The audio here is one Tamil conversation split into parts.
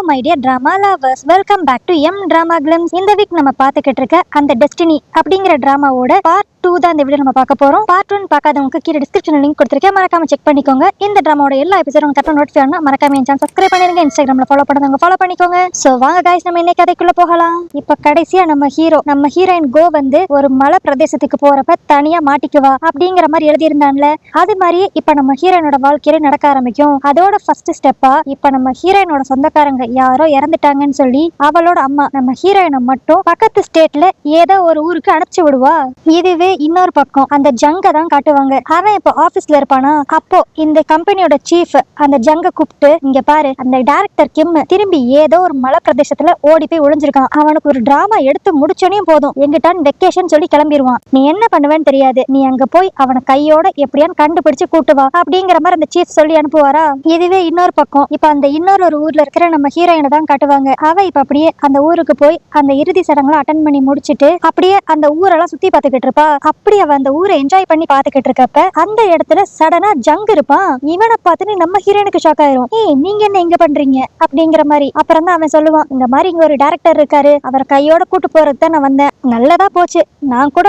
My dear drama lovers, welcome back to M drama glimpse. இந்த வீக் நம்ம பார்த்துக்கிட்டு இருக்க அந்த டெஸ்டினி அப்படிங்கிற டிராமாவோட பார்ட் 2 தான் இந்த வீடியோ நம்ம பார்க்க போறோம். பார்ட் 1 பார்க்காதவங்களுக்கு கீழே டிஸ்கிரிப்ஷன்ல லிங்க் கொடுத்திருக்கேன், மறக்காம செக் பண்ணிக்கோங்க. இந்த டிராமாவோட எல்லா எபிசோடும் உங்களுக்கு தட்ட நோட்டிஃபை ஆனா மறக்காம என் சேனல் சப்ஸ்கிரைப் பண்ணிருங்க. இன்ஸ்டாகிராம்ல ஃபாலோ பண்ணாதவங்க ஃபாலோ பண்ணிக்கோங்க. சோ வாங்க गाइस, நம்ம இன்னைக்கு கதைக்குள்ள போகலாம். இப்ப கடைசியா நம்ம ஹீரோயின் கோ வந்து ஒரு மலை பிரதேசத்துக்கு போறப்ப தனியா மாட்டிக்குவா அப்படிங்கிற மாதிரி எழுதி இருந்தான்ல, அது மாதிரியே இப்ப நம்ம ஹீரோயினோட வாழ்க்கையில நடக்க ஆரம்பிக்கும். அதோட ஃபர்ஸ்ட் ஸ்டெப்பா இப்ப நம்ம ஹீரோயினோட சொந்தக்காரங்க யாரோ இறந்துட்டாங்கன்னு சொல்லி அவளோட அம்மா நம்ம ஹீரோயினை மட்டும் பக்கத்து ஸ்டேட்ல ஏதோ ஒரு ஊருக்கு அனுப்பிச்சு விடுவா. இதுவே இன்னொரு பக்கம் அந்த ஜங்க தான் காட்டுவாங்க. அவன் இப்ப ஆபீஸ்ல இருப்பானா, அப்போ இந்த கம்பெனியோட சீஃப் அந்த ஜங்க கூப்பிட்டு, இங்க பாரு, அந்த டைரக்டர் கிம் திரும்பி ஏதோ ஒரு மலை பிரதேசத்துல ஓடி போய் ஒளிஞ்சிருக்கான். அவனுக்கு ஒரு டிராமா எடுத்து முடிச்சோனையும் போதும் எங்கிட்டான் வெக்கேஷன் சொல்லி கிளம்பிடுவான். நீ என்ன பண்ணுவேன்னு தெரியாது, நீ அங்க போய் அவனை கையோட எப்படியான்னு கண்டுபிடிச்சு கூட்டு வா அப்படிங்கிற மாதிரி அந்த சீஃப் சொல்லி அனுப்புவாரா. இதுவே இன்னொரு பக்கம் இப்ப அந்த இன்னொரு ஊர்ல இருக்கிற நம்ம ஹீரோயினை தான் காட்டுவாங்க. அவ இப்ப அப்படியே அந்த ஊருக்கு போய் அந்த இறுதி சடங்குல அட்டன் பண்ணி முடிச்சிட்டு அப்படியே அந்த ஊரெல்லாம் சுத்தி பாத்துக்கிட்டு இருப்பா. அப்படி அவ அந்த ஊரை என்ஜாய் பண்ணி பாத்துக்கிட்டு இருக்கப்ப அந்த இடத்துல சடனா ஜங்க் இருப்பான். இவனை பார்த்துட்டு நம்ம ஹீரோயினுக்கு ஷாக் ஆயிரும். நீங்க என்ன இங்க பண்றீங்க அப்படிங்கிற மாதிரி. அப்புறம் தான் அவன் சொல்லுவான், இந்த மாதிரி இங்க ஒரு டைரக்டர் இருக்காரு, அவர் கையோட கூட்டு போறதுக்கு தான் நான் வந்தேன். நல்லதா போச்சு, நான் கூட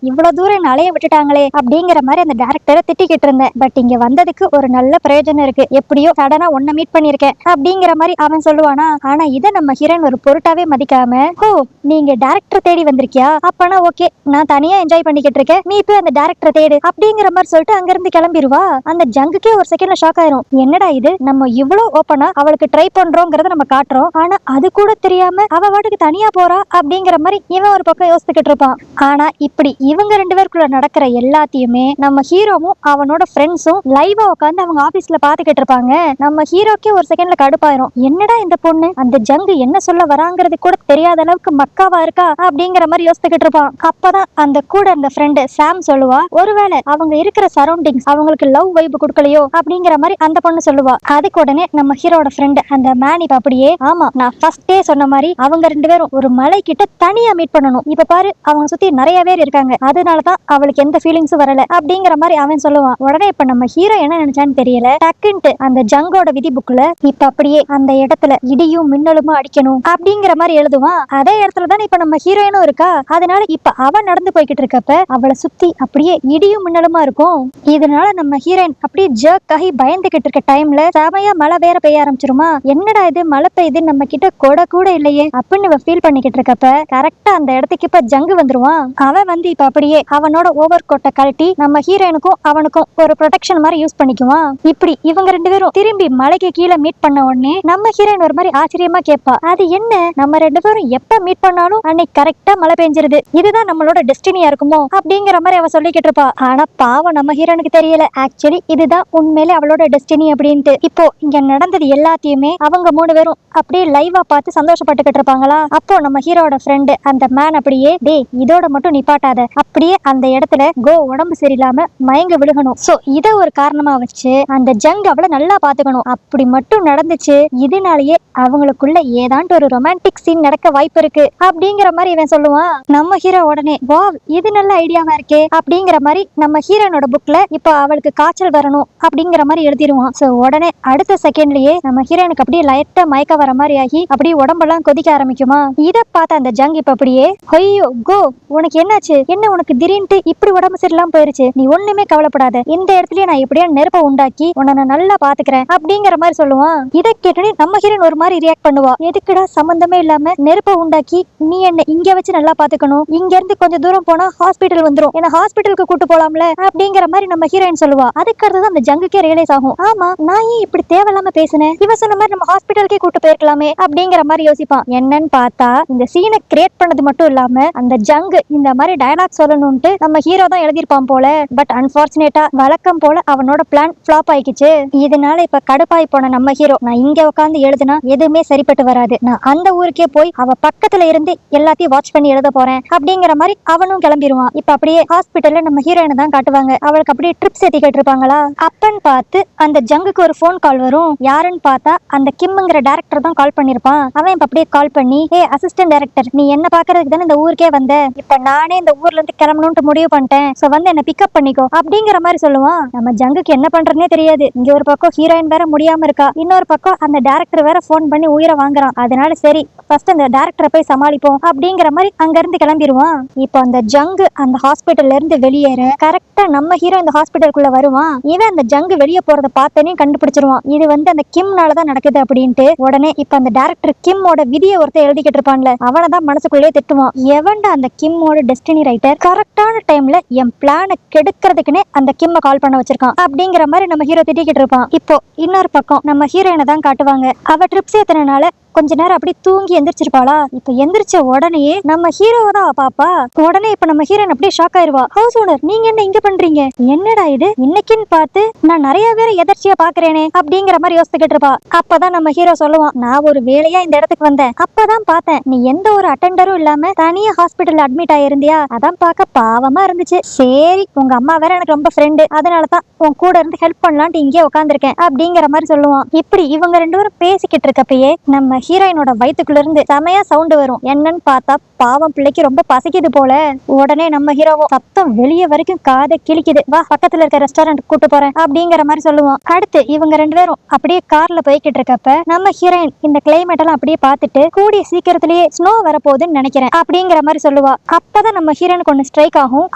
இவ்வளவு தூரம் அலைய விட்டுட்டாங்களே அப்படிங்கிற மாதிரி அந்த டைரக்டரை திட்டிக்கிட்டு இருந்தேன். பட் இங்க வந்ததுக்கு ஒரு நல்ல பிரயோஜனம் இருக்கு, எப்படியோ சடனா ஒன்ன மீட் பண்ணிருக்கேன் அப்படிங்கிற மாதிரி அவன் சொல்லுவானா. ஆனா இதை நம்ம ஹீரோயின் ஒரு பொருட்டாவே மதிக்காம, ஓ நீங்க டைரக்டர் தேடி வந்திருக்கியா, அப்பனா ஓகே, நான் தனியா என்ஜாய் பண்ணிக்கிட்டு இருக்கேன், நீ போய் அந்த டைரக்டர் தேடு அப்படிங்கிற மாதிரி சொல்லிட்டு அங்க இருந்து கிளம்பிடுவா. அந்த ஜங்குக்கே ஒரு செகண்ட்ல ஷாக் ஆயிரும். என்னடா இது, நம்ம இவ்வளவு ஓப்பனா அவளுக்கு ட்ரை பண்றோங்கிறத நம்ம காட்டுறோம், ஆனா அது கூட தெரியாம அவ வாட்டுக்கு தனியா போறா அப்படிங்கிற மாதிரி இவன் ஒரு பக்கம் யோசிச்சுக்கிட்டு இருப்பான். ஆனா இப்படி இவங்க ரெண்டு பேருக்குள்ள நடக்கிற எல்லாத்தையுமே நம்ம ஹீரோவும் அவனோட ஃப்ரெண்ட்ஸும் லைவா உட்காந்து அவங்க ஆபீஸ்ல பாத்துக்கிட்டு இருப்பாங்க. நம்ம ஹீரோக்கே ஒரு செகண்ட்ல கடுப்பாயிரும். என்னடா இந்த பொண்ணு அந்த ஜங்கு என்ன சொல்ல வராங்கிறது கூட தெரியாத அளவுக்கு மக்காவா இருக்கா அப்படிங்கிற மாதிரி யோசிச்சுக்கிட்டு இருப்பான். அப்பதான் அந்த கூட அந்த ஃப்ரெண்டு சாம் சொல்லுவா, ஒருவேளை அவங்க இருக்கிற சரௌண்டிங்ஸ் அவங்களுக்கு லவ் வைப் கொடுக்கலையோ அப்படிங்கிற மாதிரி அந்த பொண்ணு சொல்லுவா. அதுக்கு உடனே நம்ம ஹீரோட ஃப்ரெண்டு அந்த மேனி அப்படியே, ஆமா நான் ஃபர்ஸ்டே சொன்ன மாதிரி அவங்க ரெண்டு பேரும் ஒரு மலை கிட்ட தனியா மீட் பண்ணணும், இப்ப பாரு அவங்க சுத்தி நிறைய பேர் இருக்காங்க, அதனாலதான் அவளுக்கு எந்த ஃபீலிங்ஸும் வரல அப்படிங்கிற மாதிரி அவன் சொல்லுவான். உடனே இப்ப நம்ம ஹீரோ என்ன நினைச்சான்னு தெரியல, டக்குன்ட்டு அந்த ஜங்கோட விதி புக்ல இப்ப அப்படியே அந்த இடத்துல இடியும் மின்னலுமா அடிக்கணும் அப்படிங்கிற மாதிரி எழுதுவான். அதே இடத்துல தான் இப்ப நம்ம ஹீரோயினும் இருக்கா. அதனால இப்ப அவன் நடந்து போய்கிட்டு இருக்கப்ப அவளை சுத்தி அப்படியே இடியும் மின்னலுமா இருக்கும். இதனால நம்ம ஹீரோயின் அப்படியே ஜர்க் ஆகி பயந்துகிட்டு இருக்க டைம்ல செமையா மழை வேற பெய்ய ஆரம்பிச்சிருமா. என்னடா இது மழை பெய்யுது, நம்ம கிட்ட கொடை கூட இல்லையே அப்படின்னு ஃபீல் பண்ணிக்கிட்டு இருக்கப்ப கரெக்டா அந்த இடத்துக்கு இப்ப ஜங்கு வந்துருவான். அவன் வந்து இப்ப அப்படியே அவனோட ஓவர் கோட்டை கழட்டி நம்ம ஹீரோயினுக்கும் அவனுக்கும் ஒரு ப்ரொடெக்ஷன் மாதிரி யூஸ் பண்ணிக்குவான். இப்படி இவங்க ரெண்டு பேரும் திரும்பி மலைக்கு கீழே மீட் பண்ண உடனே நம்ம ஹீரோயின் ஒரு மாதிரி ஆச்சரியமா கேட்பா, அது என்ன நம்ம ரெண்டு பேரும் எப்ப மீட் பண்ணாலும் அன்னைக்கு கரெக்டா மழை பெஞ்சிருது, இதுதான் நம்மளோட டெஸ்டினியா இருக்குமோ அப்படிங்கிற மாதிரி அவ சொல்லிக்கிட்டு இருப்பா. ஆனா பாவம் நம்ம ஹீரோனுக்கு தெரியல, ஆக்சுவலி இதுதான் உண்மையிலே அவளோட டெஸ்டினி அப்படின்ட்டு. இப்போ இங்க நடந்தது எல்லாத்தையுமே அவங்க மூணு பேரும் அப்படியே லைவா பார்த்து சந்தோஷப்பட்டுக்கிட்டு இருப்பாங்களா. அப்போ நம்ம ஹீரோட ஃப்ரெண்டு அந்த மேன் அப்படியே, டே இதோட மட்டும் நிப்பாட்டாத, அப்படியே அந்த இடத்துல கோ உடம்பு சரியில்லாம மயங்க விழுகணும், சோ இத ஒரு காரணமா வச்சு அந்த ஜங் அவளை நல்லா பாத்துக்கணும், அப்படி மட்டும் நடந்துச்சு இதனாலேயே அவங்களுக்குள்ள ஏதாண்டு ஒரு ரொமான்டிக் சீன் நடக்க வாய்ப்பு இருக்கு அப்படிங்கிற மாதிரி இவன் சொல்லுவான். நம்ம ஹீரோ உடனே, வாவ் இது நல்ல ஐடியாவா இருக்கே அப்படிங்கிற மாதிரி நம்ம ஹீரோனோட புக்ல இப்ப அவளுக்கு காய்ச்சல் வரணும் அப்படிங்கிற மாதிரி எழுதிடுவான். சோ உடனே அடுத்த செகண்ட்லயே நம்ம ஹீரோனுக்கு அப்படியே லைட்டா மயக்க வர மாதிரி ஆகி அப்படியே உடம்பெல்லாம் கொதிக்க ஆரம்பிக்குமா. இத பார்த்த அந்த ஜங் இப்ப அப்படியே, ஐயோ கோ உனக்கு என்னாச்சு, என்ன உனக்கு திடீர்னு இப்படி உடம்பு சரியில்லாம போயிருச்சு, நீ ஒண்ணுமே கவலைப்படாத, இந்த இடத்துலயே நான் எப்படியா நெருப்ப உண்டாக்கி உன்னை நான் நல்லா பாத்துக்கிறேன் அப்படிங்கிற மாதிரி சொல்லுவான். இதை கேட்டோன்னே நம்ம ஹீரோன் ஒரு மாதிரி ரியாக்ட் பண்ணுவா, எதுக்குடா சம்பந்தமே இல்லாம நெருப்ப உண்டாக்கி நீ என்ன இங்க வச்சு நல்லா பாத்துக்கணும், இங்க இருந்து கொஞ்சம் தூரம் போனா ஹாஸ்பிட்டல் வந்துரும், என்ன ஹாஸ்பிட்டலுக்கு கூட்டு போலாம்ல அப்படிங்கிற மாதிரி நம்ம ஹீரோயின் சொல்லுவா. அதுக்கு அடுத்து அந்த ஜங்குக்கே ரியலைஸ் ஆகும், ஆமா நான் ஏன் இப்படி தேவையில்லாம பேசினேன், இவ சொன்ன மாதிரி நம்ம ஹாஸ்பிட்டலுக்கே கூட்டு போயிருக்கலாமே அப்படிங்கிற மாதிரி யோசிப்பான். என்னன்னு பார்த்தா இந்த சீனை கிரியேட் பண்ணது மட்டும் இல்லாம அந்த ஜங்கு இந்த மாதிரி டயலாக் சொல்லணும்ட்டு நம்ம ஹீரோ தான் எழுதியிருப்பான் போல. பட் அன்பார்ச்சுனேட்டா வழக்கம் போல அவனோட பிளான் ஃபிளாப் ஆயிடுச்சு. இதனால இப்ப கடுப்பாய் போன நம்ம ஹீரோ, நான் இங்க உட்காந்து எழுதுனா எதுவுமே சரிப்பட்டு வராது, நான் அந்த ஊருக்கே போய் அவ பக்கத்துல இருந்து எல்லாத்தையும் வாட்ச் பண்ணி எழுத போறேன் அப்படிங்கிற மாதிரி அவனும் கிளம்பிடுவான். இப்ப அப்படியே ஹாஸ்பிட்டல்ல நம்ம ஹீரோயினை தான் காட்டுவாங்க. அவளுக்கு அப்படியே ட்ரிப்ஸ் ஏத்திக்கிட்டு இருப்பாங்களா. அப்பன்னு பார்த்து அந்த ஜங்குக்கு ஒரு போன் கால் வரும். யாருன்னு பார்த்தா அந்த கிம்ங்கிற டைரக்டர் தான் கால் பண்ணிருப்பான். அவன் இப்ப அப்படியே கால் பண்ணி, ஏ அசிஸ்டன்ட் டைரக்டர், நீ என்ன பாக்குறதுக்கு தானே இந்த ஊருக்கே வந்த, இப்ப நானே இந்த ஊர்ல இருந்து கிளம்பணும்னு முடிவு பண்ணிட்டேன், சோ வந்து என்ன பிக்கப் பண்ணிக்கோ அப்படிங்கிற மாதிரி சொல்லுவான். நம்ம ஜங்குக்கு என்ன பண்றதுனே தெரியாது. இங்க ஒரு பக்கம் ஹீரோயின் வேற முடியாம இருக்கா, இன்னொரு பக்கம் அந்த டைரக்டர் வேற வேற போன் பண்ணி உயிரை வாங்குறான். அதனால சரி ஃபர்ஸ்ட் அந்த டைரக்டரை போய் சமாளிப்போம் அப்படிங்கிற மாதிரி அங்க இருந்து கிளம்பிடுவான். இப்போ அந்த ஜங்கு அந்த ஹாஸ்பிட்டல்ல இருந்து வெளியேற கரெக்டா நம்ம ஹீரோ இந்த ஹாஸ்பிட்டலுக்குள்ள வருவான். இவன் அந்த ஜங்கு வெளியே போறத பார்த்தனே கண்டுபிடிச்சிருவான். இது அந்த கிம்னாலதான் நடக்குது அப்படின்ட்டு. உடனே இப்ப அந்த டைரக்டர் கிம்மோட விதியை ஒருத்தர் எழுதிக்கிட்டு இருப்பான்ல, அவனை தான் மனசுக்குள்ளே திட்டுவான். எவன்டா அந்த கிம்மோட டெஸ்டினி ரைட்டர் கரெக்டான டைம்ல என் பிளானை கெடுக்கிறதுக்குன்னே அந்த கிம்ம கால் பண்ண வச்சிருக்கான் அப்படிங்கிற மாதிரி நம்ம ஹீரோ திட்டிக்கிட்டு இருப்பான். இப்போ இன்னொரு பக்கம் நம்ம ஹீரோயினை தான் காட்டுவாங்க. அவ ட்ரிப்ஸ் ஏத்தனால கொஞ்ச நேரம் அப்படி தூங்கி எந்திரிச்சிருப்பாளா. இப்ப எந்திரிச்ச உடனே நம்ம ஹீரோவை தான் பாப்பா. உடனே இப்ப நம்ம ஹீரோயின் அப்படியே ஷாக் ஆயிருவா. ஹவுஸ் ஓனர், நீங்க என்ன இங்க பண்றீங்க? என்னடா இது இன்னைக்குன்னு பார்த்து நான் நிறைய பேரை எதர்ச்சியா பாக்குறேனே அப்படிங்கிற மாதிரி யோசிச்சுக்கிட்டு இருப்பா. அப்பதான் நம்ம ஹீரோ சொல்லுவான், நான் ஒரு வேலையா இந்த இடத்துக்கு வந்தேன். அப்பதான் பார்த்தேன் நீ எந்த ஒரு அட்டெண்டரும் இல்லாம தனியா ஹாஸ்பிட்டல் அட்மிட் ஆயிருந்தியா. அதான் பார்க்க பாவமா இருந்துச்சு. சரி உங்க அம்மா வேற எனக்கு ரொம்ப ஃப்ரெண்டு, அதனாலதான் உன் கூட இருந்து ஹெல்ப் பண்ணலான்ட்டு இங்கே உட்காந்துருக்கேன் அப்படிங்கிற மாதிரி சொல்லுவான். இப்படி இவங்க ரெண்டு பேரும் பேசிக்கிட்டு இருக்கப்பயே நம்ம ஹீரோயினோட வயிற்றுக்குள்ள இருந்து செமையா சவுண்ட் வரும். என்னன்னு பார்த்தா பாவம் பிள்ளைக்கு ரொம்ப பசிக்குது போல. உடனே நம்ம ஹீரோவும் சத்தம் வெளியே வரைக்கும் காதை கிழிக்குது, வா பக்கத்துல இருக்க ரெஸ்டாரண்ட் கூட்டு போறேன் அப்படிங்கிற மாதிரி சொல்லுவோம். அடுத்து இவங்க ரெண்டு பேரும் அப்படியே கார்ல போய்கிட்டு இருக்கப்ப நம்ம ஹீரோயின் இந்த கிளைமேட் எல்லாம் அப்படியே பார்த்துட்டு கூடிய சீக்கிரத்திலேயே ஸ்னோ வரப்போகுதுன்னு நினைக்கிறேன் அப்படிங்கிற மாதிரி சொல்லுவா. அப்பதான் நம்ம ஹீரோனுக்கு ஒண்ணு ஸ்ட்ரைக் ஆகும்.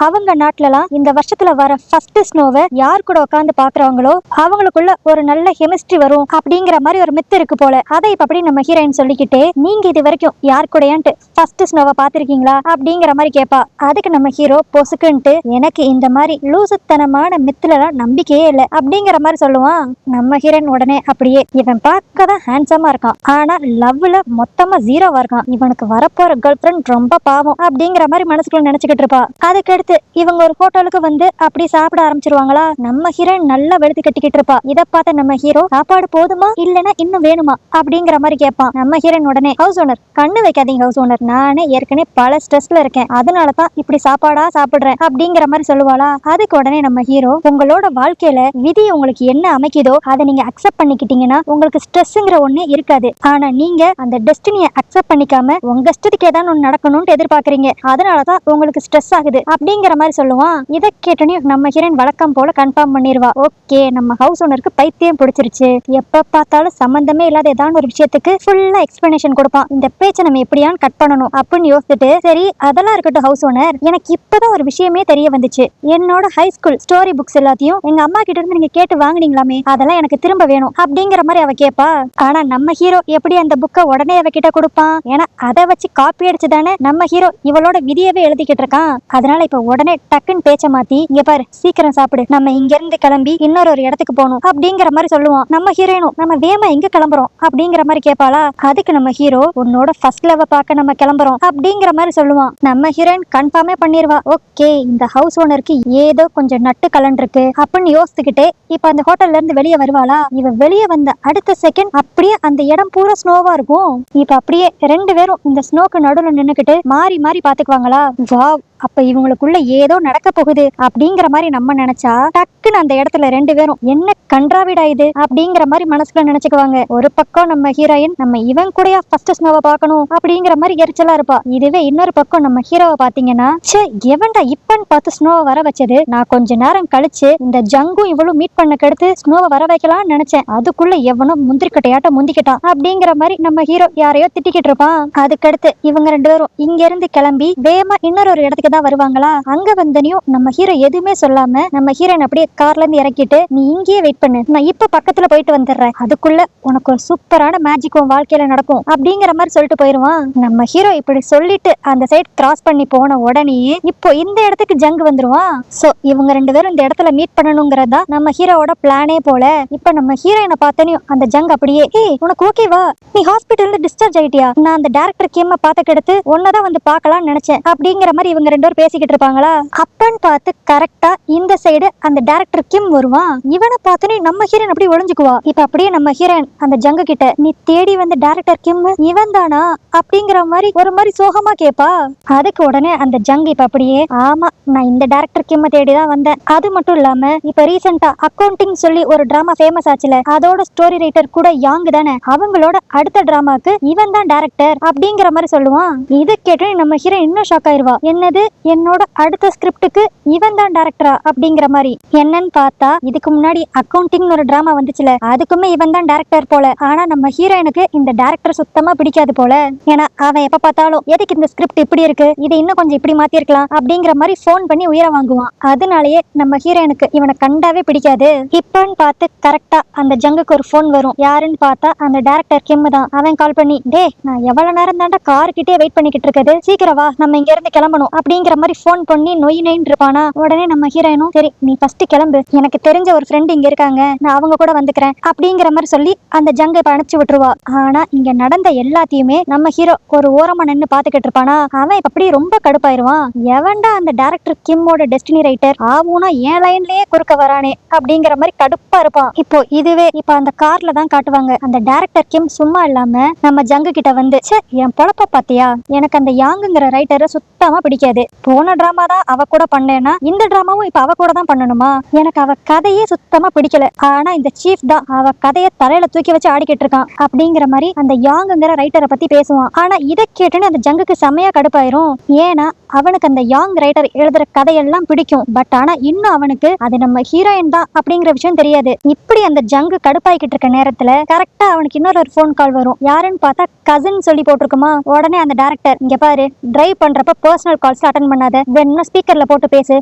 அவங்க நாட்டுல எல்லாம் இந்த வருஷத்துல வர ஃபர்ஸ்ட் ஸ்னோவை யார் கூட உட்காந்து பாக்குறாங்களோ அவங்களுக்குள்ள ஒரு நல்ல கெமிஸ்ட்ரி வரும் அப்படிங்கிற மாதிரி ஒரு மித்து இருக்கு போல. அதை இப்ப அப்படி நம்ம ஹீரோயின் சொல்லிக்கிட்டே, நீங்க இது வரைக்கும் யார் கூடயான்ட்டு ஃபர்ஸ்ட் ஸ்னோவை பாத்திருக்கீங்களா அப்படிங்கிற மாதிரி கேட்பா. அதுக்கு நம்ம ஹீரோ பொசுக்குன்ட்டு, எனக்கு இந்த மாதிரி லூசுத்தனமான மித்துல நம்பிக்கையே இல்லை அப்படிங்கிற மாதிரி சொல்லுவான். நம்ம ஹீரோயின் உடனே அப்படியே, இவன் பார்க்கதான் ஹேண்ட்ஸமா இருக்கான், ஆனா லவ்ல மொத்தமா ஜீரோவா இருக்கான், இவனுக்கு வரப்போற கேர்ள் ஃப்ரெண்ட் ரொம்ப பாவம் அப்படிங்கிற மாதிரி மனசுக்குள்ள நினைச்சுக்கிட்டு இருப்பா. அதுக்கடுத்து இவங்க ஒரு ஹோட்டலுக்கு வந்து அப்படி சாப்பிட ஆரம்பிச்சிருவாங்களா. நம்ம ஹீரோயின் நல்லா வெளுத்து கட்டிக்கிட்டு இருப்பா. இதை பார்த்த நம்ம ஹீரோ, சாப்பாடு போதுமா இல்லைன்னா இன்னும் வேணுமா அப்படிங்கிற மாதிரி கேட்பான். நம்ம ஹீரோயின் உடனே, ஹவுஸ் ஓனர் கண்ணு வைக்காதீங்க ஹவுஸ் ஓனர், நானே ஏற்கனவே பல ஸ்ட்ரெஸ்ல இருக்கேன், அதனாலதான் இப்படி சாப்பாடா சாப்பிடுறேன் அப்படிங்கிற மாதிரி சொல்லுவாளா. அதுக்கு உடனே நம்ம ஹீரோ, உங்களோட வாழ்க்கையில விதி உங்களுக்கு என்ன அமைக்குதோ அதை நீங்க அக்செப்ட் பண்ணிக்கிட்டீங்கன்னா உங்களுக்கு ஸ்ட்ரெஸ்ங்கிற ஒண்ணு இருக்காது. ஆனா நீங்க அந்த டெஸ்டினியை அக்செப்ட் பண்ணிக்காம உங்க இஷ்டத்துக்கு ஏதாவது ஒண்ணு நடக்கணும்னு எதிர்பார்க்கறீங்க, அதனாலதான் உங்களுக்கு ஸ்ட்ரெஸ் ஆகுது அப்படிங்கிற மாதிரி சொல்லுவான். இதை கேட்டோன்னே நம்ம ஹீரோயின் வழக்கம் போல கன்ஃபார்ம் பண்ணிடுவா. ஓகே, நம்ம ஹவுஸ் ஓனருக்கு பைத்தியம் பிடிச்சிருச்சு, எப்ப பார்த்தாலும் சம்பந்தமே இல்லாத ஏதாவது ஒரு விஷயத்துக்கு ஃபுல்லா எக்ஸ்பிளனேஷன் கொடுப்பான், இந்த பேச்சை நம்ம எப்படியான்னு கட் பண்ணணும் அப்படின்னு யோசிச்சுட்டு, சரி அதெல்லாம் இருக்கட்டும் ஹவுஸ் ஓனர், எனக்கு இப்பதான் ஒரு விஷயமே தெரிய வந்துச்சு, என்னோட ஹை ஸ்கூல் ஸ்டோரி புக்ஸ் எல்லாத்தையும் எங்க அம்மா கிட்ட இருந்து நீங்க கேட்டு வாங்குனீங்களாமே, அதெல்லாம் எனக்கு திரும்ப வேணும் அப்படிங்கிற மாதிரி அவ கேட்பா. ஆனா நம்ம ஹீரோ எப்படி அந்த புக்கை உடனே அவ கிட்ட கொடுப்பான்? ஏன்னா அதை வச்சு காப்பி அடிச்சு தானே நம்ம ஹீரோ இவளோட விதியவே எழுதிக்கிட்டு இருக்கான். அதனால இப்ப உடனே டக்குன்னு பேச்ச மாத்தி, இங்க பாரு சீக்கிரம் சாப்பிடு, நம்ம இங்க இருந்து கிளம்பி இன்னொரு ஒரு இடத்துக்கு போகணும் அப்படிங்கிற மாதிரி சொல்லுவான். நம்ம ஹீரோயினும், நம்ம வேமா எங்க கிளம்புறோம் அப்படிங்கிற மாதிரி கேட்பாளா. அதுக்கு நம்ம ஹீரோ, உன்னோட ஃபர்ஸ்ட் லவ் பார்க்க நம்ம கிளம்புறோம் அப்படிங்கிற மாதிரி சொல்லுவான். நம்ம ஹீரோயின் கன்ஃபார்மே பண்ணிடுவா. ஓகே, இந்த ஹவுஸ் ஓனருக்கு ஏதோ கொஞ்சம் நட்டு கலண்டிருக்கு அப்படின்னு யோசிச்சுக்கிட்டே இப்ப அந்த ஹோட்டல்ல இருந்து வெளியே வருவாளா. இவ வெளியே வந்த அடுத்த செகண்ட் அப்படியே அந்த இடம் பூரா ஸ்னோவா இருக்கும். இப்ப அப்படியே ரெண்டு பேரும் இந்த ஸ்னோக்கு நடுவுல நின்னுக்கிட்டு மாறி மாறி பாத்துக்குவாங்களா. வாவ், அப்ப இவங்களுக்குள்ள ஏதோ நடக்க போகுது அப்படிங்கிற மாதிரி நம்ம நினைச்சா, டக்குன்னு அந்த இடத்துல ரெண்டு பேரும் என்ன கன்றாவிடா இது அப்படிங்கிற மாதிரி மனசுக்குள்ள நினைச்சுக்குவாங்க. ஒரு பக்கம் நம்ம ஹீரோயின், நம்ம இவன் கூடயா ஃபர்ஸ்ட் ஸ்னோவை பார்க்கணும் அப்படிங்கிற மாதிரி எரிச்சலா இருப்பா. இதுவே இன்னொரு பக்கம் நம்ம ஹீரோவை பாத்தீங்கன்னா, சே எவன்டா இப்பன்னு பார்த்து ஸ்னோவை வர வச்சது, நான் கொஞ்ச நேரம் கழிச்சு இந்த ஜங்கும் இவளும் மீட் பண்ண கெடுத்து ஸ்னோவை வர வைக்கலாம்னு நினைச்சேன், அதுக்குள்ள எவனோ முந்திரிக்கட்டையாட்ட முந்திக்கிட்டான் அப்படிங்கிற மாதிரி நம்ம ஹீரோ யாரையோ திட்டிக்கிட்டு இருப்பான். அதுக்கடுத்து இவங்க ரெண்டு பேரும் இங்க இருந்து கிளம்பி வேகமா இன்னொரு ஒரு இடத்துக்கு தான் வருவாங்களா. அங்க வந்தனையும் நம்ம ஹீரோ எதுவுமே சொல்லாம நம்ம ஹீரோயின் அப்படியே கார்ல இருந்து இறக்கிட்டு, நீ இங்கேயே வெயிட் பண்ணு, நான் இப்ப பக்கத்துல போயிட்டு வந்துடுறேன், அதுக்குள்ள உனக்கு ஒரு சூப்பரான மேஜிக் உன் வாழ்க்கையில நடக்கும் அப்படிங்கிற மாதிரி சொல்லிட்டு போயிருவான். நம்ம ஹீரோ இப்படி சொல்லிட்டு அந்த சைட் கிராஸ் பண்ணி போன உடனே இப்போ இந்த இடத்துக்கு ஜங்கு வந்துருவான். சோ இவங்க ரெண்டு பேரும் இந்த இடத்துல மீட் பண்ணணுங்கிறதா நம்ம ஹீரோவோட பிளானே போல. இப்ப நம்ம ஹீரோயினை பார்த்தனையும் அந்த ஜங் அப்படியே, ஏய் உனக்கு ஓகேவா, நீ ஹாஸ்பிட்டல்ல டிஸ்சார்ஜ் ஆயிட்டியா, நான் அந்த டைரக்டர் கேம பார்த்துட்டு எடுத்து ஒன்னதான் வந்து பார்க்கலாம்னு நினைச்சேன் அப்படிங்கிற மாதிரி இவங்க ரெண்டு பேரும் பேசிக்கிட்டு இருப்பாங்களா. அப்பன்னு பார்த்து கரெக்டா இந்த சைடு அந்த டைரக்டர் கிம் வருவான். இவனை பார்த்தனே நம்ம ஹீரோயின் அப்படி ஒளிஞ்சுக்குவா. இப்ப அப்படியே நம்ம ஹீரோயின் அந்த ஜங்கு கிட்ட, நீ தேடி வந்த டைரக்டர் கிம் இவன் தானா அப்படிங்கிற மாதிரி ஒரு மாதிரி சோகமா கேப்பா. அதுக்கு உடனே அந்த ஜங்கு இப்ப அப்படியே, ஆமா நான் இந்த டைரக்டர் கிம்ம தேடிதான் வந்தேன், அது மட்டும் இல்லாம இப்ப ரீசெண்டா அக்கௌண்டிங் சொல்லி ஒரு டிராமா ஃபேமஸ் ஆச்சுல, அதோட ஸ்டோரி ரைட்டர் கூட யாங் தானே, அவங்களோட அடுத்த டிராமாக்கு இவன் தான் டைரக்டர் அப்படிங்கிற மாதிரி சொல்லுவான். இதை கேட்டு நம்ம ஹீரோயின் இன்னும் ஷாக் ஆயிருவா. என்னது என்னோட அடுத்த ஸ்கிரிப்டுக்கு இவன் தான் டைரக்டரா அப்படிங்கிற மாதிரி. என்னன்னு பார்த்தா இதுக்கு முன்னாடி அக்கவுண்டிங் ஒரு டிராமா வந்துச்சுல, அதுக்குமே இவன் தான் டைரக்டர் போல. ஆனா நம்ம ஹீரோயினுக்கு இந்த டைரக்டர் சுத்தமா பிடிக்காது போல. ஏன்னா அவன் எப்ப பார்த்தாலும் எதுக்கு இந்த ஸ்கிரிப்ட் இப்படி இருக்கு, இதை இன்னும் கொஞ்சம் இப்படி மாத்திருக்கலாம் அப்படிங்கிற மாதிரி போன் பண்ணி உயிரை வாங்குவான். அதனாலயே நம்ம ஹீரோயினுக்கு இவனை கண்டாவே பிடிக்காது. இப்பன்னு பார்த்து கரெக்டா அந்த ஜங்குக்கு ஒரு போன் வரும். யாருன்னு பார்த்தா அந்த டைரக்டர் கிம் தான். அவன் கால் பண்ணி, டே நான் எவ்வளவு நேரம் தாண்டா கார் கிட்டே வெயிட் பண்ணிக்கிட்டு இருக்குது, சீக்கிரம் வா நம்ம இங்க இருந்து கிளம்பணும் அப்படிங்கிற மாதிரி போன் பண்ணி நொய் நொயின்னு இருப்பானா. உடனே நம்ம ஹீரோயினும் சரி நீ ஃபர்ஸ்ட் கிளம்பு, எனக்கு தெரிஞ்ச ஒரு ஃப்ரெண்ட் இங்க இருக்காங்க, நான் அவங்க கூட வந்துக்கிறேன் அப்படிங்கிற மாதிரி சொல்லி அந்த ஜங்கை அனுப்பிச்சு விட்டுருவா. ஆனா இங்க நடந்த எல்லாத்தையுமே நம்ம ஹீரோ ஒரு ஓரமா நின்னு பாத்துக்கிட்டு இருப்பானா. அவன் இப்ப அப்படியே ரொம்ப கடுப்பாயிருவான். எவன்டா அந்த டைரக்டர் கிம்மோட டெஸ்டினி ரைட்டர், ஆவுனா என் லைன்லயே குறுக்க வரானே அப்படிங்கிற மாதிரி கடுப்பா இருப்பான். இப்போ இதுவே இப்ப அந்த கார்ல தான் காட்டுவாங்க. அந்த டைரக்டர் கிம் சும்மா இல்லாம நம்ம ஜங்கு கிட்ட வந்து, என் பொழப்ப பாத்தியா, எனக்கு அந்த யாங்குங்கிற ரைட்டரை சுத்தமா பிடிக்காது, போன டிராமா தான் அவ கூட பண்ணேன்னா இந்த டிராமாவும் இப்ப அவ கூட தான் பண்ணணுமா, எனக்கு அவ கதையே சுத்தமா பிடிக்கல, ஆனா இந்த சீஃப் தான் அவ கதையை தலையில தூக்கி வச்சு ஆடிக்கிட்டு இருக்கான் அப்படிங்கிற மாதிரி அந்த யாங்குங்கிற ரைட்டரை பத்தி பேசுவான். ஆனா இதை கேட்டுன்னு அந்த ஜங்குக்கு செமையா கடுப்பாயிரும். ஏன்னா அவனுக்கு அந்த யாங் ரைட்டர் எழுதுற கதையெல்லாம் பிடிக்கும். பட் ஆனா இன்னும் அவனுக்கு அது நம்ம ஹீரோயின் தான் அப்படிங்கிற விஷயம் தெரியாது. இப்படி அந்த ஜங்கு கடுப்பாய்கிட்டு இருக்க நேரத்துல கரெக்டா அவனுக்கு இன்னொரு ஃபோன் கால் வரும். யாருன்னு பார்த்தா கசின் சொல்லி போட்டிருக்குமா. உடனே அந்த டைரக்டர், இங்க பாரு டிரைவ் பண்றப்ப பர்சனல் கால்ஸ் அட்டென்ட் பண்ணாத, வேணும்னா ஸ்பீக்கர்ல போட்டு பேசு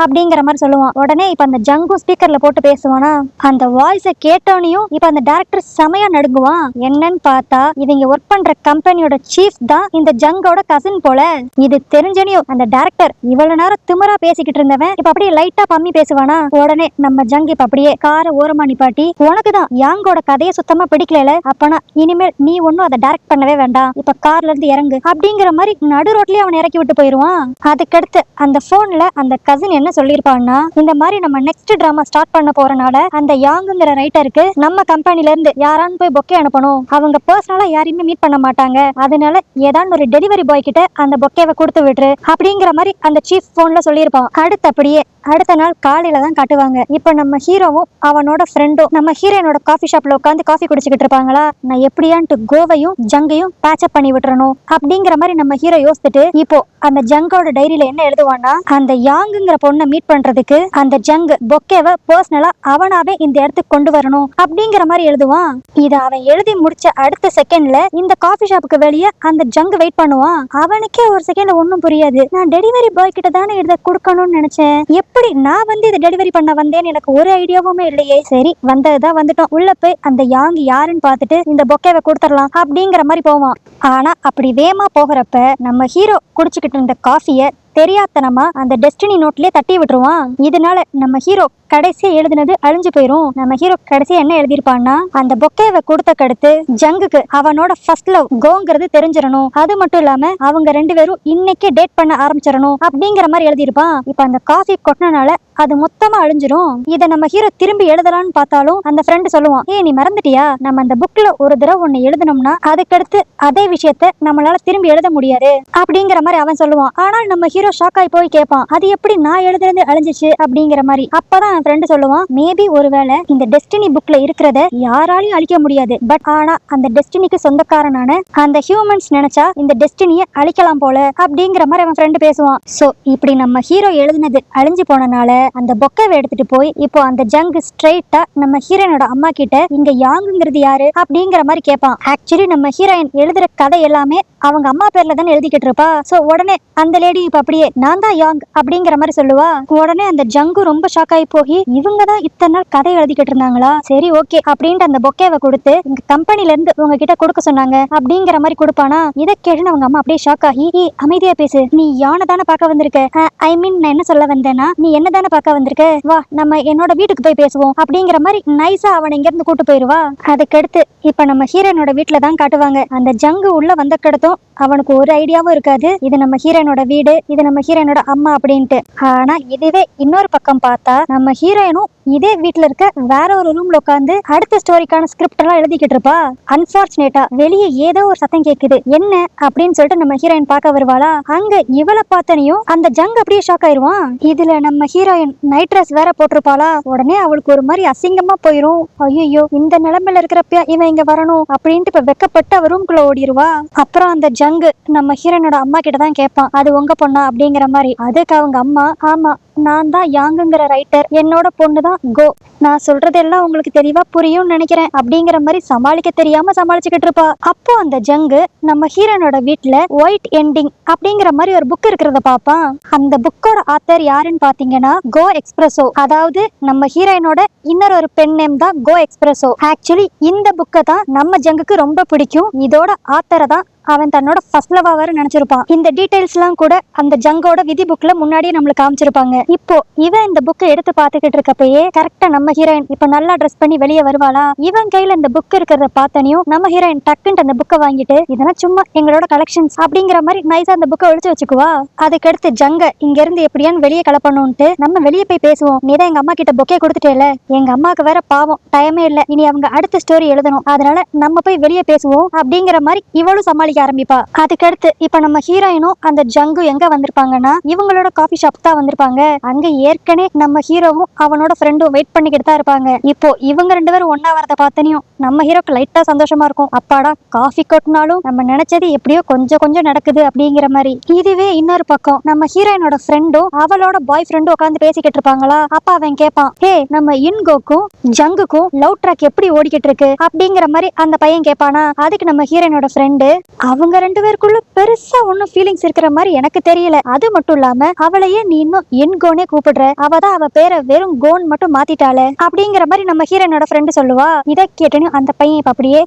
அப்படிங்கிற மாதிரி சொல்லுவான். உடனே இப்ப அந்த ஜங்கு ஸ்பீக்கர்ல போட்டு பேசுவானா. அந்த வாய்ஸை கேட்டோனையும் இப்ப அந்த டைரக்டர் செமையா நடுங்குவான். என்னன்னு பார்த்தா இவங்க ஒர்க் பண்ற கம்பெனியோட சீஃப் தான் இந்த ஜங்கோட கசின் போல. இது தெரிஞ்சனையும் அந்த டைரக்டர் இவ்வளவு நேரம் திமிரா பேசிக்கிட்டு இருந்தவன் இப்ப அப்படியே லைட்டா பம்மி பேசுவானா. உடனே நம்ம ஜங்கு இப்ப அப்படியே காரை ஓரமா நிப்பாட்டி, உனக்கு தான் யாங்கோட கதையை சுத்தமா பிடிக்கல, அப்பனா இனிமேல் நீ ஒன்னும் அதை டைரக்ட் பண்ணவே வேண்டாம், இப்ப கார்ல இருந்து இறங்கு அப்படிங்கிற மாதிரி நடு ரோட்லயே அவனை இறக்கி விட்டு போயிருவான். அதுக்கடுத்து அந்த போன்ல அந்த கசின் என்ன சொல்லிருப்பான்னா, இந்த மாதிரி நம்ம நெக்ஸ்ட் டிராமா ஸ்டார்ட் பண்ண போறனால அந்த யாங்குங்கிற ரைட்டருக்கு நம்ம கம்பெனில இருந்து யாரான்னு போய் பொக்கே அனுப்பணும், அவங்க பர்சனலா யாரையுமே மீட் பண்ண மாட்டாங்க, அதனால ஏதாவது ஒரு டெலிவரி பாய் கிட்ட அந்த பொக்கேவை கொடுத்து விட்டுரு அப்படிங்கிற மாதிரி அந்த சீஃப் போன்ல சொல்லியிருப்பான். அடுத்தபடியே அடுத்த நாள் காலையில தான் காட்டுவாங்க. இப்ப நம்ம ஹீரோவும் அவனோட ஃப்ரெண்டும் நம்ம ஹீரோனோட காஃபி ஷாப்ல உட்காந்து காஃபி குடிச்சுக்கிட்டு இருப்பாங்களா. நான் எப்படியான்ட்டு கோவையும் ஜங்கையும் பேட்சப் பண்ணி விட்டுறணும் அப்படிங்கிற மாதிரி நம்ம ஹீரோ யோசிச்சுட்டு இப்போ அந்த ஜங்கோட டைரியில என்ன எழுதுவான்னா, அந்த யாங்குங்கிற பொண்ணை மீட் பண்றதுக்கு அந்த ஜங்கு பொக்கேவை பர்சனலா அவனாவே இந்த இடத்துக்கு கொண்டு வரணும் அப்படிங்கிற மாதிரி எழுதுவான். இத அவன் எழுதி முடிச்ச அடுத்த செகண்ட்ல இந்த காஃபி ஷாப்புக்கு வெளியே அந்த ஜங்கு வெயிட் பண்ணுவான். அவனுக்கே ஒரு செகண்ட்ல ஒன்னும் புரியாது. நான் டெலிவரி பாய் கிட்ட தானே இதை கொடுக்கணும்னு நினைச்சேன், எப்படி நான் வந்து இதை டெலிவரி பண்ண வந்தேன்னு எனக்கு ஒரு ஐடியாவுமே இல்லையே. சரி வந்ததுதான் வந்துட்டோம், உள்ள போய் அந்த யாங் யாருன்னு பார்த்துட்டு இந்த பொக்கேவை கொடுத்துடலாம் அப்படிங்கிற மாதிரி போவான். ஆனா அப்படி வேமா போகிறப்ப நம்ம ஹீரோ குடிச்சுக்கிட்டு இருந்த காஃபிய தெரியாதனமா அந்த டெஸ்டினி நோட்லயே தட்டி விட்டுருவான். இதனால நம்ம ஹீரோ கடைசியா எழுதினது அழிஞ்சு போயிரும். நம்ம ஹீரோ கடைசியா என்ன எழுதிருப்பான்னா, அந்த பொக்கேவை கொடுத்த கடுத்து ஜங்குக்கு அவனோட ஃபர்ஸ்ட் லவ் கோங்கிறது தெரிஞ்சிடணும், அது மட்டும் இல்லாம அவங்க ரெண்டு பேரும் இன்னைக்கே டேட் பண்ண ஆரம்பிச்சிடணும் அப்படிங்கிற மாதிரி எழுதிருப்பான். இப்ப அந்த காஃபி கொட்டினால அது மொத்தமா அழிஞ்சிரும். இதை நம்ம ஹீரோ திரும்பி எழுதலான்னு பார்த்தாலும் அந்த ஃப்ரெண்ட் சொல்லுவான், ஏ நீ மறந்துட்டியா, நம்ம அந்த புக்ல ஒரு தடவை ஒண்ணு எழுதணும்னா அதுக்கடுத்து அதே விஷயத்த நம்மளால திரும்பி எழுத முடியாது அப்படிங்கிற மாதிரி அவன் சொல்லுவான். ஆனால் நம்ம ஹீரோ ஷாக் ஆகி போய் கேட்பான், அது எப்படி நான் எழுதுறது அழிஞ்சிச்சு அப்படிங்கிற மாதிரி. அப்பதான் என் ஃப்ரெண்ட் சொல்லுவான், மேபி ஒருவேளை இந்த டெஸ்டினி புக்ல இருக்கிறத யாராலையும் அழிக்க முடியாது, பட் ஆனா அந்த டெஸ்டினிக்கு சொந்தக்காரனான அந்த ஹியூமன்ஸ் நினைச்சா இந்த டெஸ்டினியை அழிக்கலாம் போல அப்படிங்கிற மாதிரி அவன் ஃப்ரெண்ட் பேசுவான். சோ இப்படி நம்ம ஹீரோ எழுதினது அழிஞ்சு போனனால அந்த பொக்கேவை எடுத்துட்டு போய் இப்போ அந்த ஜங் ஸ்ட்ரெயிட்டா நம்ம ஹீரோயினோட அம்மா கிட்ட இங்க யாங்குங்கிறது யாரு அப்படிங்கிற மாதிரி கேட்பான். ஆக்சுவலி நம்ம ஹீரோயின் எழுதுற கதை எல்லாமே அவங்க அம்மா பேர்ல தானே எழுதிக்கிட்டு இருப்பா. சோ உடனே அந்த லேடி இப்ப அப்படியே நான் தான் யாங் அப்படிங்கிற மாதிரி சொல்லுவா. உடனே அந்த ஜங்கு ரொம்ப ஷாக் ஆகி போய், இவங்க தான் இத்தனை நாள் கதை எழுதிக்கிட்டு இருந்தாங்களா, சரி ஓகே அப்படின்ட்டு அந்த பொக்கேவை கொடுத்து எங்க கம்பெனில இருந்து உங்ககிட்ட கொடுக்க சொன்னாங்க அப்படிங்கிற மாதிரி கொடுப்பானா. இதை கேட்டு அவங்க அம்மா அப்படியே ஷாக் ஆகி, அமைதியா பேசு, நீ யானை தானே பார்க்க வந்திருக்க, ஐ மீன் நான் என்ன சொல்ல வந்தேன்னா நீ என்ன தானே பார்க்க வந்திருக்க, வா நம்ம என்னோட வீட்டுக்கு போய் பேசுவோம் அப்படிங்கிற மாதிரி நைஸா அவனை இங்க இருந்து கூட்டு போயிருவா. அதுக்கடுத்து இப்ப நம்ம ஹீரோனோட வீட்டுல தான் காட்டுவாங்க. அந்த ஜங்கு உள்ள வந்த கடத்தும் அவனுக்கு ஒரு ஐடியாவும் இருக்காது, இது நம்ம ஹீரோனோட வீடு, இது நம்ம ஹீரோனோட அம்மா அப்படின்ட்டு. ஆனா இதுவே இன்னொரு பக்கம் பார்த்தா நம்ம ஹீரோயினும் இதே வீட்டுல இருக்க வேற ஒரு ரூம்ல உட்காந்து அடுத்த ஸ்டோரிக்கான ஸ்கிரிப்ட் எல்லாம் எழுதிக்கிட்டு இருப்பா. அன்பார்ச்சுனேட்டா வெளியே ஏதோ ஒரு சத்தம் கேக்குது, என்ன அப்படின்னு சொல்லிட்டு நம்ம ஹீரோயின் பார்க்க வருவாளா. அங்க இவளை பார்த்தனையும் அந்த ஜங் அப்படியே ஷாக் ஆயிருவான். இதுல நம்ம ஹீரோயின் நைட் ட்ரெஸ் வேற போட்டிருப்பாளா. உடனே அவளுக்கு ஒரு மாதிரி அசிங்கமா போயிரும். ஐயோ, இந்த நிலைமையில இருக்கிறப்ப இவன் இங்க வரணும் அப்படின்ட்டு இப்ப வெக்கப்பட்டு அவ ரூம்குள்ள ஓடிடுவா. அப்புறம் அந்த ஜங்கு நம்ம ஹீரோனோட அம்மா கிட்டதான் கேட்பான், அது உங்க பொண்ணா அப்படிங்கிற மாதிரி. அதுக்கு அவங்க அம்மா, ஆமா நான் தான் யாங்குங்கிற ரைட்டர், என்னோட பொண்ணு தான் கோ, நான் சொல்றதெல்லாம் உங்களுக்கு தெளிவா புரியும் நினைக்கிறேன் அப்படிங்கிற மாதிரி சமாளிக்க தெரியாம சமாளிச்சுக்கிட்டு இருப்பா. அப்போ அந்த ஜங்கு நம்ம ஹீரோனோட வீட்டுல ஒயிட் எண்டிங் அப்படிங்கிற மாதிரி ஒரு புக் இருக்கிறத பாப்பான். அந்த புக்கோட ஆத்தர் யாருன்னு பாத்தீங்கன்னா கோ எக்ஸ்பிரஸோ. அதாவது நம்ம ஹீரோயினோட இன்னொரு ஒரு பெண் நேம் தான் கோ எக்ஸ்பிரஸோ. ஆக்சுவலி இந்த புக்கை தான் நம்ம ஜங்குக்கு ரொம்ப பிடிக்கும். இதோட ஆத்தரை தான் அவன் தன்னோட ஃபர்ஸ்ட் லவ்வா வர நினைச்சிருப்பான். இந்த டீடைல்ஸ் எல்லாம் கூட அந்த ஜங்கோட விதி புக்ல முன்னாடியே நம்மளுக்கு காமிச்சிருப்பாங்க. இப்போ இவன் இந்த புக்கை எடுத்து பாத்துக்கிட்டு இருக்கப்பயே கரெக்டா நம்ம ஹீரோயின் இப்ப நல்லா ட்ரெஸ் பண்ணி வெளியே வருவாளா. இவன் கையில இந்த புக் இருக்கிறத பார்த்தனையும் நம்ம ஹீரோயின் டக்குன்னு அந்த புக்கை வாங்கிட்டு, இதெல்லாம் சும்மா எங்களோட கலெக்ஷன்ஸ் அப்படிங்கிற மாதிரி நைஸா அந்த புக்கை ஒழிச்சு வச்சுக்குவா. அதுக்கடுத்து ஜங்க இங்க இருந்து எப்படியான்னு வெளியே கிளப்பணும்ட்டு, நம்ம வெளியே போய் பேசுவோம், நீதான் எங்க அம்மா கிட்ட பொக்கே கொடுத்துட்டேல, எங்க அம்மாக்கு வேற பாவம் டைமே இல்ல, இனி அவங்க அடுத்த ஸ்டோரி எழுதணும், அதனால நம்ம போய் வெளியே பேசுவோம் அப்படிங்கிற மாதிரி இவளும் சமாளிக்க ஆரம்பிப்பா. அதுக்கடுத்து இப்ப நம்ம ஹீரோயினும் அந்த ஜங்கு எங்க வந்திருப்பாங்கன்னா இவங்களோட காஃபி ஷாப் தான் வந்திருப்பாங்க. அங்க ஏற்கனவே நம்ம ஹீரோவும் அவனோட ஃப்ரெண்டும் வெயிட் பண்ணிக்கிட்டு தான் இருப்பாங்க. இப்போ இவங்க ரெண்டு பேரும் ஒன்னா வரத பார்த்தனையும் நம்ம ஹீரோக்கு லைட்டா சந்தோஷமா இருக்கும். அப்பாடா, காஃபி கொட்டினாலும் நம்ம நினைச்சது எப்படியோ கொஞ்சம் கொஞ்சம் நடக்குது அப்படிங்கிற மாதிரி. இதுவே இன்னொரு பக்கம் நம்ம ஹீரோயினோட ஃப்ரெண்டும் அவளோட பாய் ஃப்ரெண்டும் உட்காந்து பேசிக்கிட்டு இருப்பாங்களா. அப்ப அவன் கேட்பான், ஹே நம்ம இன்கோக்கும் ஜங்குக்கும் லவ் ட்ராக் எப்படி ஓடிக்கிட்டு இருக்கு அப்படிங்கிற மாதிரி அந்த பையன் கேட்பானா. அதுக்கு நம்ம ஹீரோயினோட ஃப்ரெண்டு, அவங்க ரெண்டு பேருக்குள்ள பெருசா ஒன்னும் ஃபீலிங்ஸ் இருக்கிற மாதிரி எனக்கு தெரியல, அது மட்டும் இல்லாம அவளையே நீ இன்னும் என்கோனே கூப்பிடுற, அவதான் அவ பேரை வெறும் கோன் மட்டும் மாத்திட்டாளே அப்படிங்கிற மாதிரி நம்ம ஹீரோனோட ஃப்ரெண்டு சொல்லுவா. இதை கேட்டேன்னு அந்த பையன் இப்ப அப்படியே,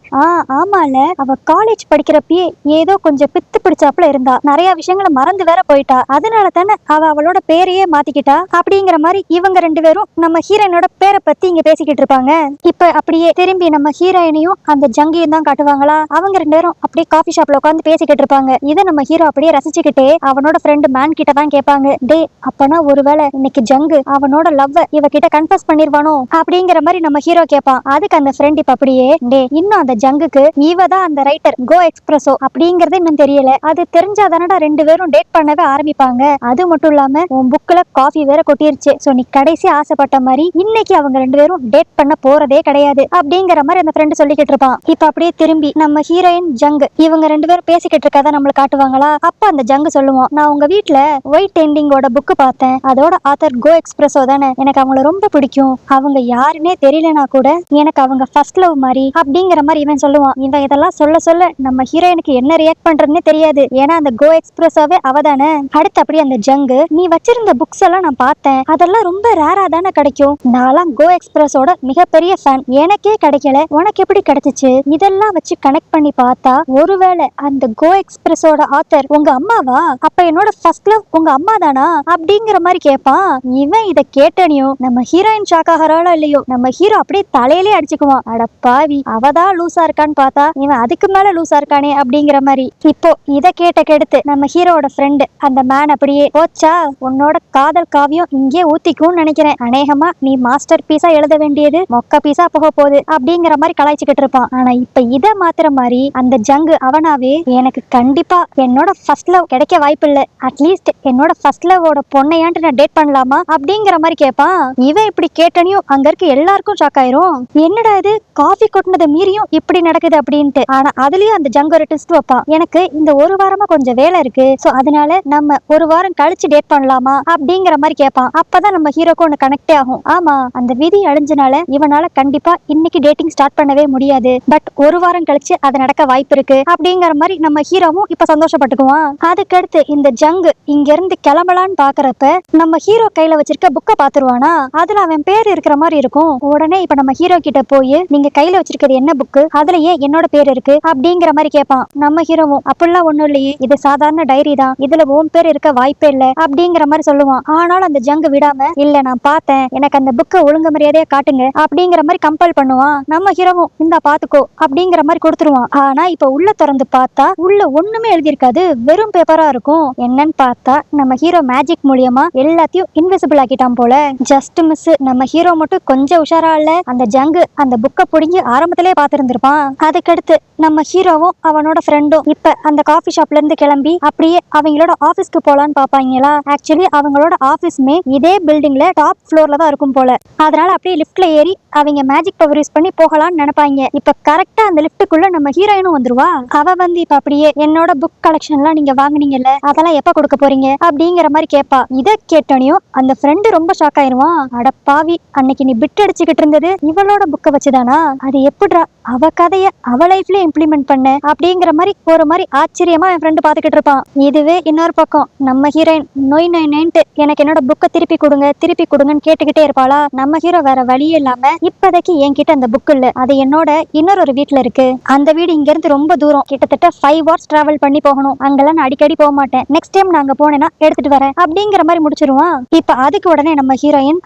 ஆமால அவ காலேஜ் படிக்கிறப்பயே ஏதோ கொஞ்சம் பித்து பிடிச்சாப்புல இருந்தா, நிறைய விஷயங்களை மறந்து வேற போயிட்டா, அதனால தானே அவ அவளோட பேரையே மாத்திக்கிட்டா அப்படிங்கிற மாதிரி இவங்க ரெண்டு பேரும் நம்ம ஹீரோயினோட பேரை பத்தி இங்க பேசிக்கிட்டு இருப்பாங்க. இப்ப அப்படியே திரும்பி நம்ம ஹீரோயினையும் அந்த ஜங்கியும் தான் காட்டுவாங்களா. அவங்க ரெண்டு பேரும் அப்படியே காஃபி ஷாப்ல உட்காந்து பேசிக்கிட்டு இருப்பாங்க. இதை நம்ம ஹீரோ அப்படியே ரசிச்சுக்கிட்டே அவனோட ஃப்ரெண்டு மேன் கிட்ட தான் கேட்பாங்க, டே அப்பனா ஒருவேளை இன்னைக்கு ஜங்கு அவனோட லவ் இவ கிட்ட கன்ஃபஸ் பண்ணிருவானோ அப்படிங்கிற மாதிரி நம்ம ஹீரோ கேட்பான். அதுக்கு அந்த ஃப்ரெண்ட் இப்ப அப்படியே, டே இன்னும் அந்த ஜங்குக்கு இவ தான் அந்த ரைட்டர் கோ எக்ஸ்பிரஸோ அப்படிங்கறது இன்னும் தெரியல, அது தெரிஞ்சாதானடா ரெண்டு பேரும் டேட் பண்ணவே ஆரம்பிப்பாங்க, அது மட்டும் இல்லாம உன் புக்ல காஃபி வேற கொட்டிருச்சு, சோ நீ கடைசி ஆசைப்பட்ட மாதிரி இன்னைக்கு அவங்க ரெண்டு பேரும் டேட் பண்ண போறதே கிடையாது அப்படிங்கிற மாதிரி அந்த ஃப்ரெண்ட் சொல்லிக்கிட்டு இருப்பான். இப்ப அப்படியே திரும்பி நம்ம ஹீரோயின் ஜங்கு இவங்க ரெண்டு பேரும் பேசிக்கிட்டு இருக்கதா நம்மளுக்கு காட்டுவாங்களா. அப்ப அந்த ஜங்கு சொல்லுவான், நான் உங்க வீட்டுல ஒயிட் எண்டிங்கோட புக் பார்த்தேன், அதோட ஆத்தர் கோ எக்ஸ்பிரஸோ தானே, எனக்கு அவங்கள ரொம்ப பிடிக்கும், அவங்க யாருன்னே தெரியலனா கூட எனக்கு அவங்க ஃபர்ஸ்ட் லவ் மாதிரி அப்படிங்கிற மாதிரி இவன் சொல்லுவான். இவன் இதெல்லாம் சொல்ல சொல்ல நம்ம ஹீரோயினுக்கு என்ன ரியாக்ட் பண்றதுன்னு தெரியாது, ஏன்னா அந்த கோ எக்ஸ்பிரஸோவே அவதானே. அடுத்து அப்படி அந்த ஜங்கு, நீ வச்சிருந்த புக்ஸ் எல்லாம் நான் பார்த்தேன், அதெல்லாம் ரொம்ப ரேரா தானே கிடைக்கும், நான்லாம் கோ எக்ஸ்பிரஸோட மிகப்பெரிய ஃபேன், எனக்கே கிடைக்கல, உனக்கு எப்படி கிடைச்சிச்சு, இதெல்லாம் வச்சு கனெக்ட் பண்ணி பார்த்தா ஒருவேளை அந்த கோ எக்ஸ்பிரஸோட ஆத்தர் உங்க அம்மாவா, அப்ப என்னோட ஃபர்ஸ்ட் லவ் உங்க அம்மா தானா அப்படிங்கிற மாதிரி கேட்பான். இவன் இதை கேட்டனையும் நம்ம ஹீரோயின் ஷாக் ஆகிறாளோ இல்லையோ நம்ம ஹீரோ அப்படியே தலையிலே அடிச்சுக்குவான். அட பாவி, அவதான் லூசா இருக்கான்னு பார்த்தா இவன் அதுக்கு மேல லூசா இருக்கானே அப்படிங்கிற மாதிரி. இப்போ இதை கெடுத்து நம்ம ஹீரோட ஃப்ரெண்டு அந்த மேன் அப்படியே, போச்சா உன்னோட காதல் காவியம் இங்கே ஊத்திக்கும்னு நினைக்கிறேன், அநேகமா நீ மாஸ்டர் பீஸா எழுத வேண்டியது மொக்க பீஸா போக போகுது அப்படிங்கிற மாதிரி கலாய்ச்சிக்கிட்டு இருப்பான். ஆனா இப்ப இதை மாத்திர மாதிரி அந்த ஜங்கு அவனாவே, எனக்கு கண்டிப்பா என்னோட ஃபர்ஸ்ட் லவ் கிடைக்க வாய்ப்பு இல்ல, அட்லீஸ்ட் என்னோட ஃபர்ஸ்ட் லவோட பொண்ணையான்ட்டு நான் டேட் பண்ணலாமா அப்படிங்கிற மாதிரி கேட்பான். இவன் இப்படி கேட்டனையும் அங்க இருக்க எல்லாருக்கும் ஷாக் ஆயிரும். என்னடா இது, காஃபி கொட்டினதை மீறியும் இப்படி நடக்குது அப்படின்ட்டு. ஆனா அதுலயும் அந்த ஜங்கு ஒரு ட்விஸ்ட் வைப்பான், எனக்கு இந்த ஒரு வாரமா கொஞ்சம் வேலை இருக்கு, சோ அதனால நம்ம ஒரு வாரம் கழிச்சு டேட் பண்ணலாமா அப்படிங்கிற மாதிரி கேட்பான். அப்பதான் நம்ம ஹீரோக்கு ஒண்ணு கனெக்டே ஆகும். ஆமா, அந்த விதி அழிஞ்சனால இவனால கண்டிப்பா இன்னைக்கு டேட்டிங் ஸ்டார்ட் பண்ணவே முடியாது, பட் ஒரு வாரம் கழிச்சு அது நடக்க வாய்ப்பு இருக்கு அப்படிங்கிற மாதிரி நம்ம ஹீரோவும் இப்ப சந்தோஷப்பட்டுக்குவான். அதுக்கடுத்து இந்த ஜங்கு இங்க இருந்து கிளம்பலான்னு பாக்குறப்ப நம்ம ஹீரோ கையில வச்சிருக்க புக்க பாத்துருவானா. அதுல அவன் பேர் இருக்கிற மாதிரி இருக்கும். உடனே இப்ப நம்ம ஹீரோ கிட்ட போய், நீங்க கையில வச்சிருக்கிறது என்ன புக்கு, அதுல ஏன் என்னோட பேர் இருக்கு அப்படிங்கிற மாதிரி கேட்பான். நம்ம ஹீரோவும், அப்படிலாம் ஒண்ணும் இல்லையே, இது சாதாரண டைரி தான், இதுல உன் பேர் இருக்க வாய்ப்பே இல்ல அப்படிங்கிற மாதிரி சொல்லுவான். ஆனாலும் அந்த ஜங்கு விடாம, இல்ல நான் பார்த்தேன், எனக்கு அந்த புக்க ஒழுங்கு மரியாதையா காட்டுங்க அப்படிங்கிற மாதிரி கம்பல் பண்ணுவான். நம்ம ஹீரோவும், இந்த பாத்துக்கோ அப்படிங்கிற மாதிரி கொடுத்துருவான். ஆனா இப்ப உள்ள திறந்து பார்த்தா உள்ள ஒண்ணுமே எழுதியிருக்காது, வெறும் பேப்பரா இருக்கும். என்னன்னு பார்த்தா நம்ம ஹீரோ மேஜிக் மூலியமா எல்லாத்தையும் இன்விசிபிள் ஆக்கிட்டான் போல. Just miss. நம்ம ஹீரோ மட்டும் கொஞ்சம் உஷாரா இல்ல, அந்த ஜங்கு அந்த புக்கை புடிங்கி ஆரம்பத்திலே பார்த்திருந்திருப்பான். அதுக்கடுத்து நம்ம ஹீரோவும் அவனோட ஃப்ரெண்டும் இப்ப அந்த காஃபி ஷாப்ல இருந்து கிளம்பி அப்படியே அவங்களோட ஆபீஸ்க்கு போலான்னு பாப்பாங்களா. ஆக்சுவலி அவங்களோட ஆபீஸ்மே இதே பில்டிங்ல டாப் ஃப்ளோர்ல தான் இருக்கும் போல. அதனால அப்படியே லிஃப்ட்ல ஏறி அவங்க மேஜிக் பவர் யூஸ் பண்ணி போகலாம்னு நினைப்பாங்க. இப்ப கரெக்டா அந்த லிஃப்ட்டுக்குள்ள நம்ம ஹீரோயினும் வந்துருவா. அவ வந்து இப்ப அப்படியே என்னோட புக் கலெக்ஷன் எல்லாம் நீங்க வாங்குனீங்கல்ல, அதெல்லாம் எப்ப கொடுக்க போறீங்க அப்படிங்கிற மாதிரி கேட்பா. இத கேட்டனையும் அந்த ஃப்ரெண்டு ரொம்ப ஷாக் ஆயிருவான். அட பாவி, அன்னைக்கு நீ பிட் அடிச்சுக்கிட்டு இருந்தது இவளோட புக்கை வச்சுதானா? அது எப்படிடா அவ கதைய அவ லைஃப்ல இம்ப்ளிமெண்ட் பண்ண அப்படிங்கிற மாதிரி ஒரு மாதிரி ஆச்சரியமா என் ஃப்ரெண்டு பாத்துக்கிட்டு இருப்பான். இதுவே இன்னொரு பக்கம் நம்ம ஹீரோயின் நொய் நொய் நைன்ட்டு எனக்கு என்னோட புக்கை திருப்பி கொடுங்கன்னு கேட்டுக்கிட்டே இருப்பாளா. நம்ம ஹீரோ வேற வழியே இல்லாம இப்போதைக்கு என்கிட்ட அந்த புக் இல்ல, அது என்னோட இன்னொரு வீட்டுல இருக்கு, அந்த வீடு இங்க இருந்து ரொம்ப தூரம், கிட்டத்தட்ட 5 hours டிராவல் பண்ணி போகணும், அங்கெல்லாம் நான் அடிக்கடி போக மாட்டேன், நெக்ஸ்ட் டைம் நாங்க போனேன்னா எடுத்துட்டு வரேன் அப்படிங்கிற மாதிரி முடிச்சிருவான். இப்ப அதுக்கு உடனே நம்ம ஹீரோயின்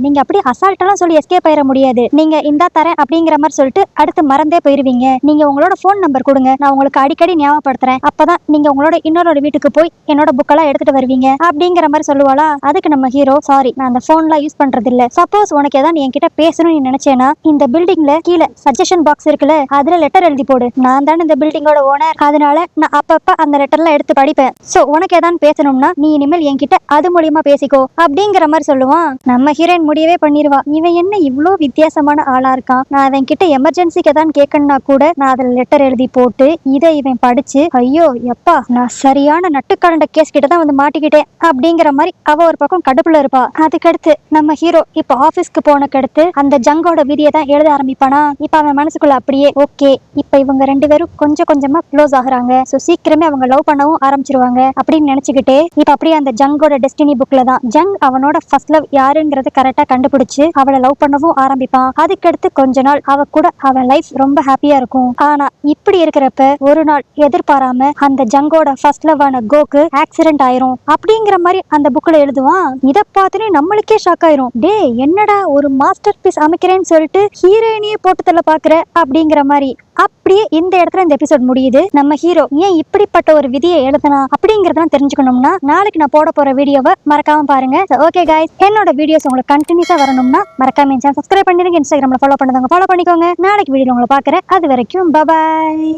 நீங்க அப்படி அசால்ட்டெல்லாம் சொல்லி எஸ்கேப் ஆயிட முடியாது, நீங்க இந்தா தரேன் அப்படிங்கிற மாதிரி சொல்லிட்டு அடுத்து மறந்தே போயிருவீங்க, நீங்க உங்களோட போன் நம்பர் கொடுங்க, நான் உங்களுக்கு அடிக்கடி ஞாபகப்படுத்துறேன், அப்பதான் நீங்க உங்களோட இன்னொரு வீட்டுக்கு போய் என்னோட புக்கெல்லாம் எடுத்துட்டு வருவீங்க அப்படிங்கிற மாதிரி சொல்லுவாளா. அதுக்கு நம்ம ஹீரோ சாரி, நான் அந்த போன்லாம் யூஸ் பண்றது இல்ல, சப்போஸ் உனக்கு ஏதாவது என்கிட்ட பேசணும்னு நீ நினைச்சேனா இந்த பில்டிங்ல கீழே சஜஷன் பாக்ஸ் இருக்குல்ல, அதுல லெட்டர் எழுதி போடு, நான் தானே இந்த பில்டிங்கோட ஓனர், அதனால நான் அப்பப்ப அந்த லெட்டர்லாம் எடுத்து படிப்பேன், சோ உனக்கு ஏதாவது பேசணும்னா நீ இனிமேல் என்கிட்ட அது மூலியமா பேசிக்கோ அப்படிங்கிற மாதிரி சொல்லுவான். நம்ம ஹீரோயின் முடியவே பண்ணிருவா, இவன் என்ன இவ்வளோ வித்தியாசமான ஆளா இருக்கான், நான் அவன் கிட்ட எமர்ஜென்சிக்கு ஏதாவது கேட்கணும்னா கூட நான் அதுல லெட்டர் எழுதி போட்டு இதை இவன் படிச்சு ஐயோ எப்பா நான் சரியான நட்டுக்கரண்ட கேஸ் கிட்ட தான் வந்து மாட்டிக்கிட்டேன் அப்படிங்கிற மாதிரி அவ ஒரு பக்கம் கடுப்புல இருப்பா. அதுக்கடுத்து நம்ம ஹீரோ இப்ப ஆபீஸ்க்கு போனக்கு அடுத்து அந்த ஜங்கோட விதியை தான் எழுத ஆரம்பிப்பானா. இப்ப அவன் மனசுக்குள்ள அப்படியே ஓகே, இப்ப இவங்க 2 பேரும் கொஞ்சம் கொஞ்சமா க்ளோஸ் ஆகுறாங்க, சோ சீக்கிரமே அவங்க லவ் பண்ணவும் ஆரம்பிச்சிருவாங்க அப்படின்னு நினைச்சுக்கிட்டே இப்ப அப்படியே அந்த ஜங்கோட டெஸ்டினி புக்ல தான் ஜங் அவனோட ஃபர்ஸ்ட் லவ் யாருங்கிறத கரெக்டா கண்டுபிடிச்சு அவளை லவ் பண்ணவும் ஆரம்பிப்பான். அதுக்கடுத்து கொஞ்ச நாள் அவ கூட அவன் லைஃப் ரொம்ப ஹாப்பியா இருக்கும். ஆனா இப்படி இருக்கிறப்ப ஒரு நாள் எதிர்பாராம அந்த ஜங்கோட ஃபர்ஸ்ட் லவ்வான கோக்கு ஆக்சிடென்ட் ஆயிரும் அப்படிங்கிற மாதிரி அந்த புக்ல எழுதுவான். இத பார்த்துட்டு நம்மளுக்கே ஷாக் ஆயிரும், டே என்னடா ஒரு மாஸ்டர் பீஸ் அமைக்கிறேன்னு சொல்லிட்டு ஹீரோயினியே போட்டு தள்ள பாக்குற அப்படிங்கிற மாதிரி. அப்படியே இந்த இடத்துல இந்த எபிசோட் முடியுது. நம்ம ஹீரோ ஏன் இப்படிப்பட்ட ஒரு விதியை எழுதனா அப்படிங்கறதெல்லாம் தெரிஞ்சுக்கணும்னா நாளைக்கு நான் போட போற வீடியோவை மறக்காம பாருங்க. ஓகே கைஸ், என்னோட வீடியோஸ் உங்களுக்கு கண்டினியூஸா வரணும்னா மறக்காம சப்ஸ்கிரைப் பண்ணிருங்க, இன்ஸ்டாகிராம்ல ஃபாலோ பண்ணுங்க, ஃபாலோ பண்ணிக்கோங்க. நாளைக்கு வீடியோல உங்களை பாக்குறேன், அது வரைக்கும் பை.